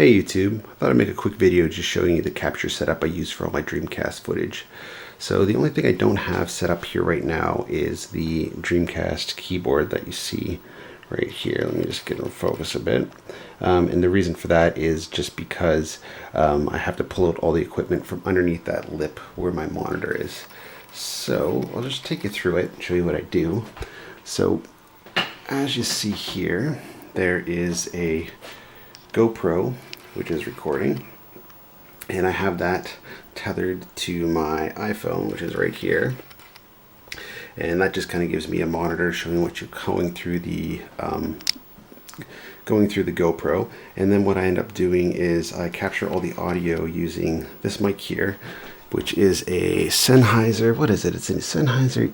Hey YouTube, I thought I'd make a quick video just showing you the capture setup I use for all my Dreamcast footage. So the only thing I don't have set up here right now is the Dreamcast keyboard that you see right here. Let me just get in focus a bit. And the reason for that is just because I have to pull out all the equipment from underneath that lip where my monitor is. So I'll just take you through it and show you what I do. So as you see here, there is a GoPro which is recording, and I have that tethered to my iPhone, which is right here, and that just kind of gives me a monitor showing what you're going through the GoPro. And then what I end up doing is I capture all the audio using this mic here, which is a Sennheiser, what is it? It's a Sennheiser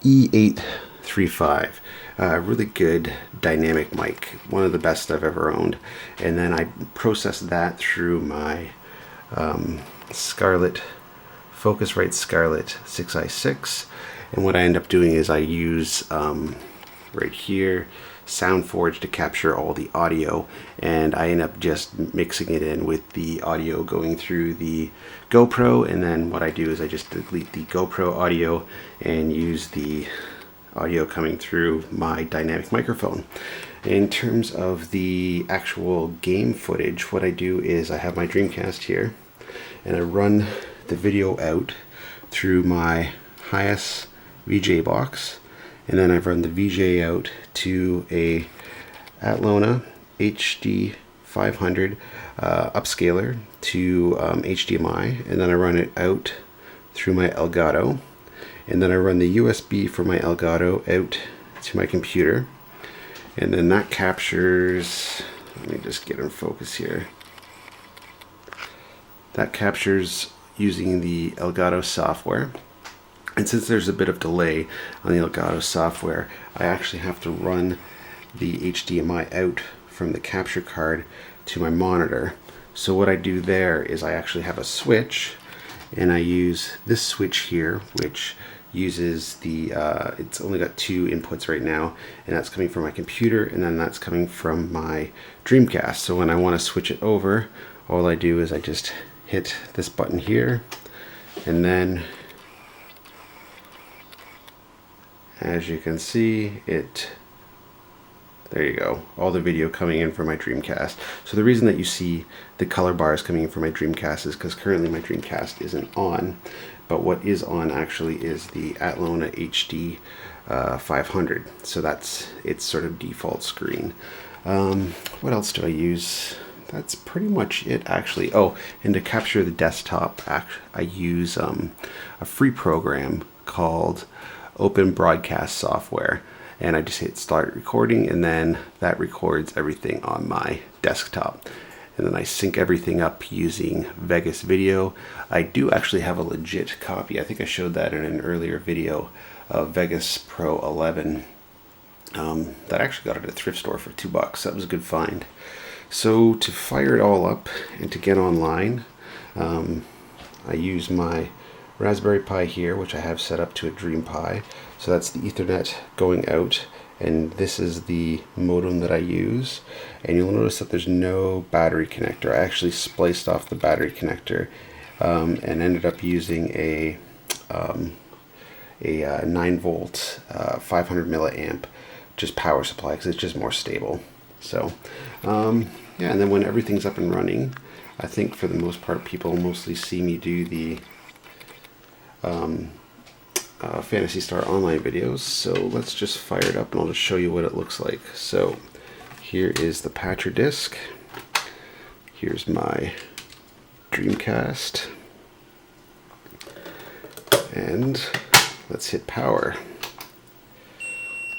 E835. Really good dynamic mic, one of the best I've ever owned. And then I process that through my Focusrite Scarlett 6i6. And what I end up doing is I use right here SoundForge to capture all the audio, and I end up just mixing it in with the audio going through the GoPro. And then what I do is I just delete the GoPro audio and use the audio coming through my dynamic microphone. In terms of the actual game footage, what I do is I have my Dreamcast here and I run the video out through my Hiace VJ box, and then I run the VJ out to a Atlona HD 500 upscaler to HDMI, and then I run it out through my Elgato. And then I run the USB for my Elgato out to my computer. And then that captures, let me just get in focus here. That captures using the Elgato software. And since there's a bit of delay on the Elgato software, I actually have to run the HDMI out from the capture card to my monitor. So what I do there is I actually have a switch, and I use this switch here, which uses the it's only got two inputs right now, and that's coming from my computer, and then that's coming from my Dreamcast. So when I want to switch it over, all I do is I just hit this button here, and then as you can see, there you go, all the video coming in from my Dreamcast. So the reason that you see the color bars coming in from my Dreamcast is because currently my Dreamcast isn't on, but what is on actually is the Atlona HD 500. So that's its sort of default screen. What else do I use? That's pretty much it actually. Oh, and to capture the desktop, I use a free program called Open Broadcast Software, and I just hit start recording, and then that records everything on my desktop. And then I sync everything up using Vegas Video. I do actually have a legit copy. I think I showed that in an earlier video of Vegas Pro 11. That I actually got at a thrift store for $2. That was a good find. So to fire it all up and to get online, I use my Raspberry Pi here, which I have set up to a Dream Pi. So that's the Ethernet going out, and this is the modem that I use. And you'll notice that there's no battery connector. I actually spliced off the battery connector and ended up using a 9-volt 500 milliamp just power supply, because it's just more stable. So yeah, and then when everything's up and running, I think for the most part people mostly see me do the Phantasy Star Online videos. So let's just fire it up and I'll just show you what it looks like. So here is the patcher disc. Here's my Dreamcast. And let's hit power.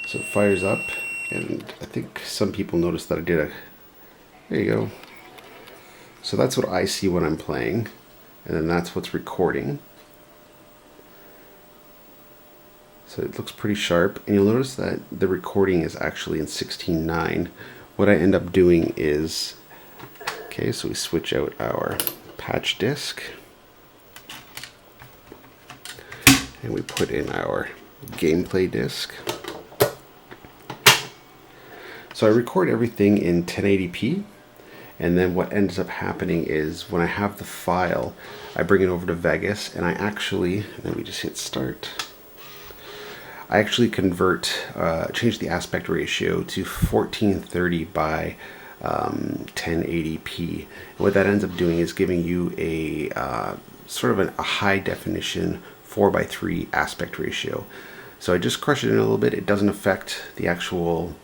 So it fires up, and I think some people noticed that I did there you go. So that's what I see when I'm playing, and then that's what's recording. So it looks pretty sharp, and you'll notice that the recording is actually in 16:9. What I end up doing is, okay, so we switch out our patch disc, and we put in our gameplay disc. So I record everything in 1080p, And then what ends up happening is when I have the file, I bring it over to Vegas, and I actually, let me just hit start. I actually change the aspect ratio to 1430 by 1080p. And what that ends up doing is giving you a sort of a high definition 4:3 aspect ratio. So I just crush it in a little bit. It doesn't affect the actual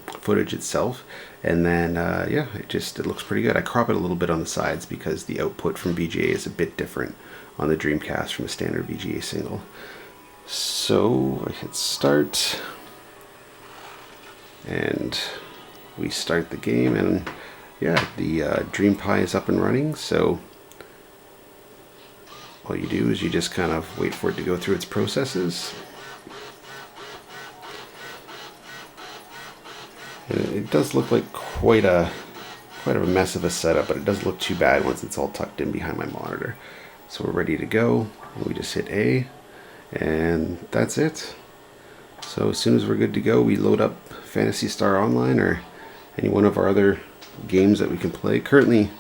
footage itself. And then, yeah, it looks pretty good. I crop it a little bit on the sides because the output from VGA is a bit different on the Dreamcast from a standard VGA single. So I hit start, and we start the game, and yeah, the DreamPie is up and running. So all you do is you just kind of wait for it to go through its processes. And it does look like quite a mess of a setup, but it doesn't look too bad once it's all tucked in behind my monitor. So we're ready to go, and we just hit A, and that's it. So as soon as we're good to go, we load up Phantasy Star Online or any one of our other games that we can play. Currently,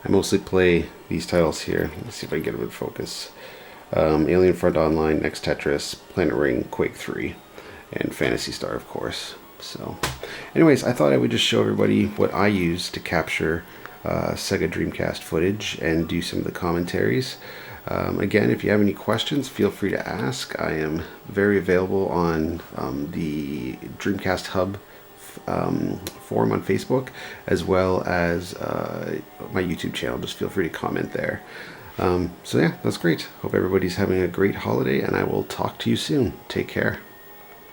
I mostly play these titles here. Let's see if I can get them in focus. Alien Front Online, Next Tetris, Planet Ring, Quake 3, and Phantasy Star, of course. So, anyways, I thought I would just show everybody what I use to capture Sega Dreamcast footage and do some of the commentaries. Again, if you have any questions, feel free to ask. I am very available on the Dreamcast Hub forum on Facebook, as well as my YouTube channel. Just feel free to comment there. So yeah, that's great. Hope everybody's having a great holiday, and I will talk to you soon. Take care.